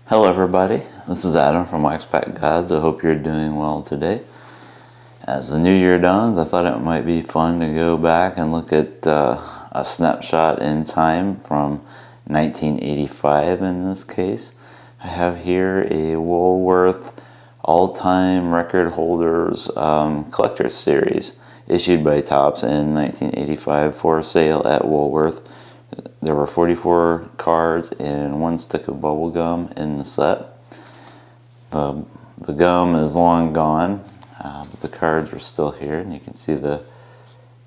Hello everybody, this is Adam from Wax Pack Gods. I hope you're doing well today. As the new year dawns, I thought it might be fun to go back and look at a snapshot in time from 1985 in this case. I have here a Woolworth all-time record holders collector's series issued by Topps in 1985 for sale at Woolworth. There were 44 cards and one stick of bubble gum in the set. The gum is long gone, but the cards are still here, and you can see the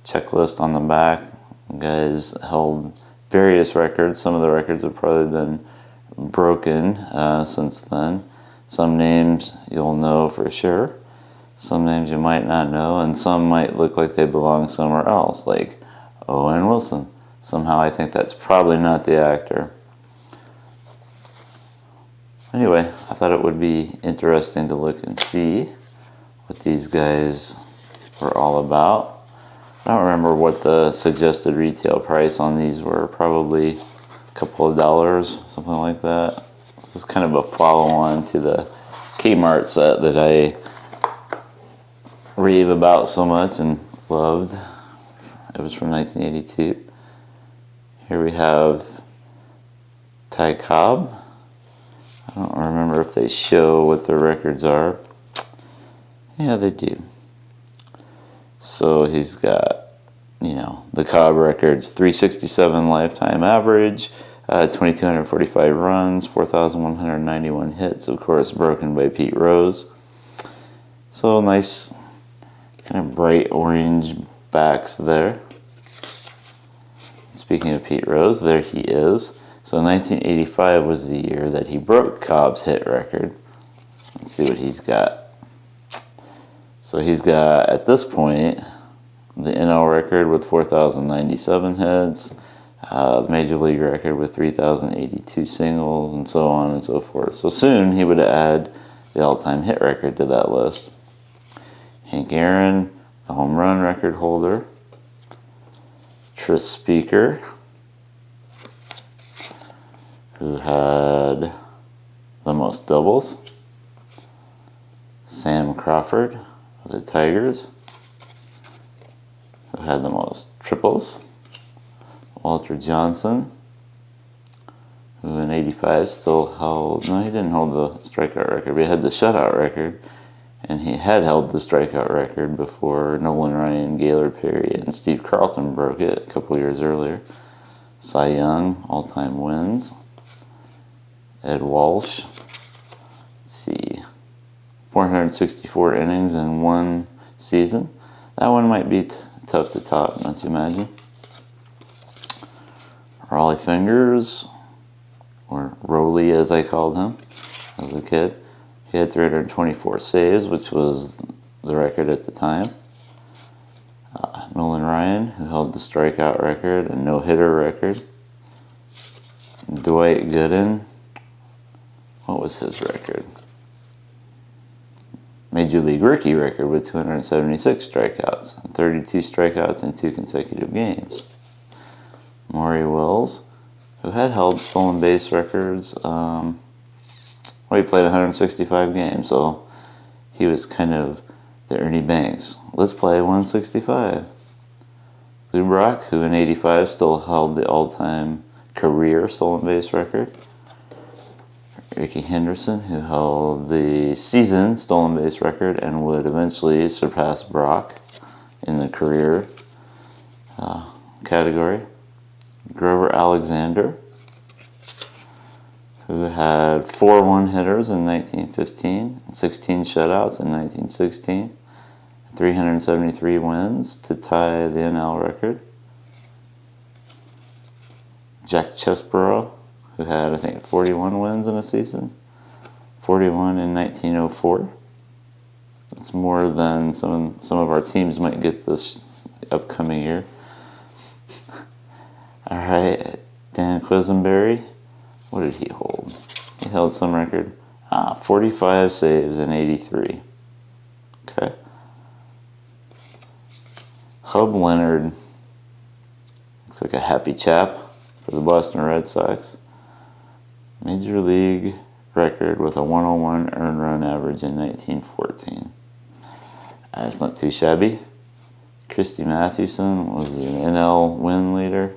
checklist on the back. The guys held various records. Some of the records have probably been broken since then. Some names you'll know for sure. Some names you might not know, and some might look like they belong somewhere else, like Willie Wilson. Somehow I think that's probably not the actor. Anyway, I thought it would be interesting to look and see what these guys were all about. I don't remember what the suggested retail price on these were. Probably a couple of dollars, something like that. This is kind of a follow-on to the Kmart set that I rave about so much and loved. It was from 1982. Here we have Cobb. I don't remember if they show what their records are. Yeah, they do. So he's got, the Cobb records, 367 lifetime average, 2,245 runs, 4,191 hits, of course, broken by Pete Rose. So nice, kind of bright orange backs there. Speaking of Pete Rose, there he is. So 1985 was the year that he broke Cobb's hit record. Let's see what he's got. So he's got, at this point, the NL record with 4,097 hits, the Major League record with 3,082 singles, and so on and so forth. So soon he would add the all-time hit record to that list. Hank Aaron, the home run record holder. Tris Speaker, who had the most doubles. Sam Crawford of the Tigers, who had the most triples. Walter Johnson, who in 85 still held, no, he didn't hold the strikeout record, but he had the shutout record. And he had held the strikeout record before Nolan Ryan, Gehrig Perry, and Steve Carlton broke it a couple years earlier. Cy Young, all-time wins. Ed Walsh, let's see, 464 innings in one season. That one might be tough to top, don't you imagine? Rollie Fingers, or Rollie as I called him as a kid. He had 324 saves, which was the record at the time. Nolan Ryan, who held the strikeout record and no-hitter record. Dwight Gooden, what was his record? Major League rookie record with 276 strikeouts, and 32 strikeouts in 2 consecutive games. Maury Wills, who had held stolen base records. He played 165 games, so he was kind of the Ernie Banks. Let's play 165. Lou Brock, who in 85 still held the all-time career stolen base record. Ricky Henderson, who held the season stolen base record and would eventually surpass Brock in the career category. Grover Alexander, who had 4 one-hitters in 1915, and 16 shutouts in 1916, 373 wins to tie the NL record. Jack Chesborough, who had, I think, 41 wins in a season, 41 in 1904. That's more than some of our teams might get this upcoming year. All right, Dan Quisenberry. What did he hold? He held some record. 45 saves in 83. Okay. Hub Leonard. Looks like a happy chap for the Boston Red Sox. Major League record with a 101 earned run average in 1914. That's not too shabby. Christy Mathewson was the NL win leader,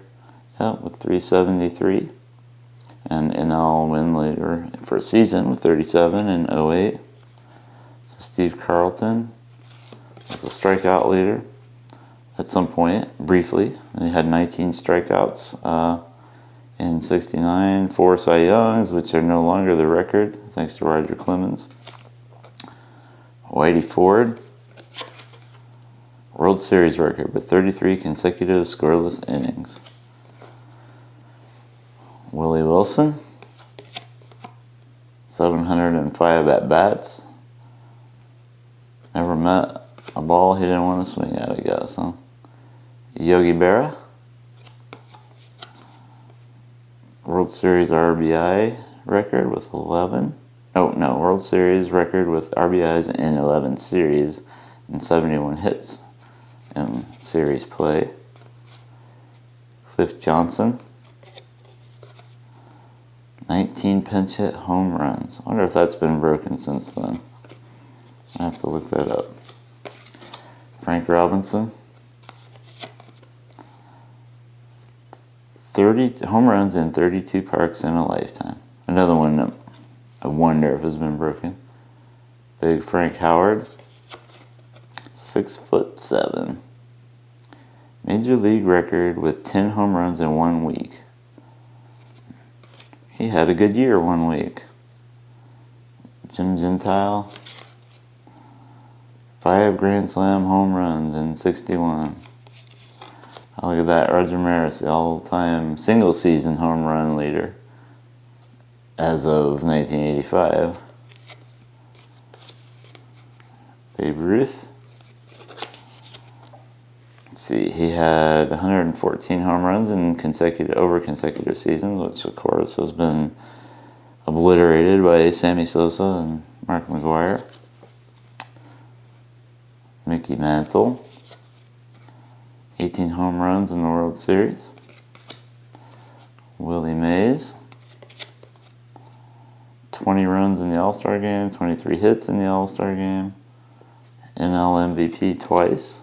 with 373. And NL win leader for a season with 37 in 08. So Steve Carlton was a strikeout leader at some point, briefly. And he had 19 strikeouts in 69, 4 Cy Youngs, which are no longer the record, thanks to Roger Clemens. Whitey Ford, World Series record with 33 consecutive scoreless innings. Willie Wilson, 705 at-bats. Never met a ball he didn't want to swing at, I guess, huh? Yogi Berra, World Series RBI record with 11. World Series record with RBIs in 11 series and 71 hits in series play. Cliff Johnson, 19 pinch hit home runs. I wonder if that's been broken since then. I have to look that up. Frank Robinson, 30 home runs in 32 parks in a lifetime. Another one that I wonder if has been broken. Big Frank Howard, 6'7". Major league record with 10 home runs in 1 week. He had a good year 1 week. Jim Gentile, 5 Grand Slam home runs in 61. Oh, look at that. Roger Maris, the all-time single-season home run leader as of 1985. Babe Ruth. Let's see. He had 114 home runs in consecutive seasons, which of course has been obliterated by Sammy Sosa and Mark McGwire. Mickey Mantle, 18 home runs in the World Series. Willie Mays, 20 runs in the All-Star Game, 23 hits in the All-Star Game. NL MVP twice.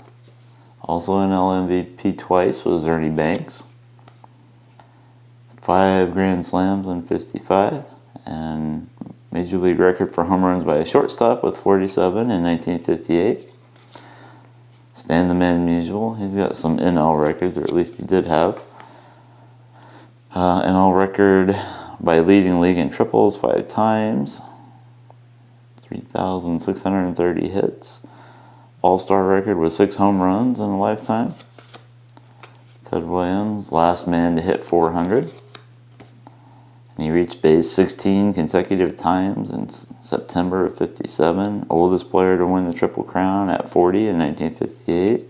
Also NL MVP twice was Ernie Banks. 5 Grand Slams in 55. And Major League record for home runs by a shortstop with 47 in 1958. Stan the Man Musial, he's got some NL records, or at least he did have. NL record by leading league in triples 5 times. 3,630 hits. All-Star record with 6 home runs in a lifetime. Ted Williams, last man to hit 400. And he reached base 16 consecutive times in September of 57. Oldest player to win the Triple Crown at 40 in 1958.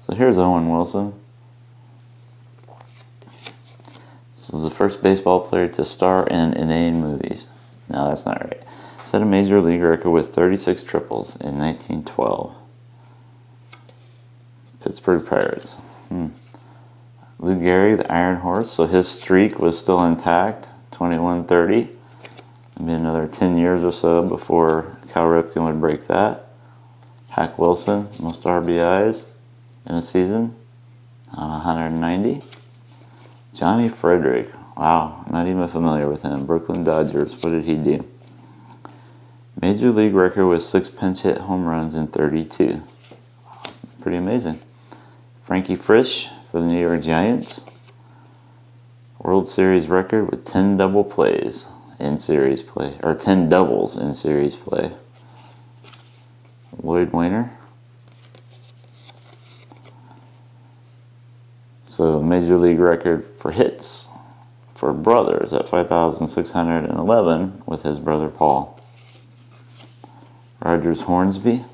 So here's Owen Wilson. This is the first baseball player to star in inane movies. No, that's not right. Set a major league record with 36 triples in 1912. Pittsburgh Pirates. Lou Gehrig, the Iron Horse, so his streak was still intact, 21-30. Maybe another 10 years or so before Cal Ripken would break that. Hack Wilson, most RBIs in a season, 190. Johnny Frederick, wow, not even familiar with him. Brooklyn Dodgers, what did he do? Major league record with 6 pinch hit home runs in 32. Pretty amazing. Frankie Frisch for the New York Giants. World Series record with 10 double plays in series play, or 10 doubles in series play. Lloyd Weiner. So major league record for hits for brothers at 5,611 with his brother Paul. Rogers Hornsby,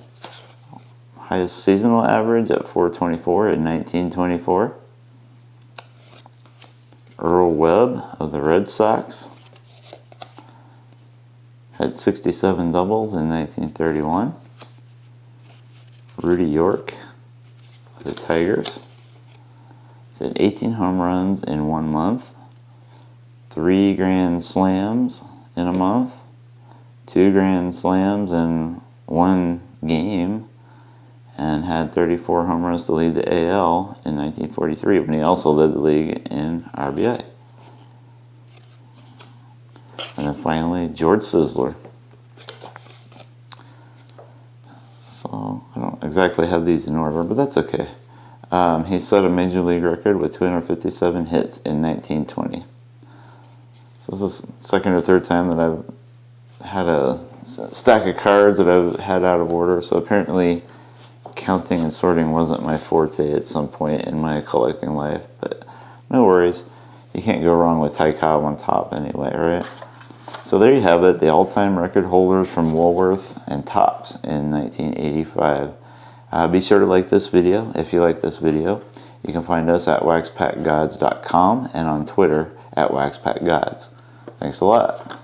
highest seasonal average at 424 in 1924. Earl Webb of the Red Sox had 67 doubles in 1931. Rudy York of the Tigers had 18 home runs in 1 month. 3 Grand Slams in a month, 2 grand slams in 1 game, and had 34 home runs to lead the AL in 1943 when he also led the league in RBI. And then finally, George Sisler. So I don't exactly have these in order, but that's okay. He set a major league record with 257 hits in 1920. So this is the second or third time that I've had a stack of cards that I've had out of order. So apparently counting and sorting wasn't my forte at some point in my collecting life, but no worries. You can't go wrong with Ty Cobb on top anyway, right? So there you have it, the all-time record holders from Woolworth and Topps in 1985. Be sure to like this video if you like this video. You can find us at waxpackgods.com and on Twitter at waxpackgods. Thanks a lot.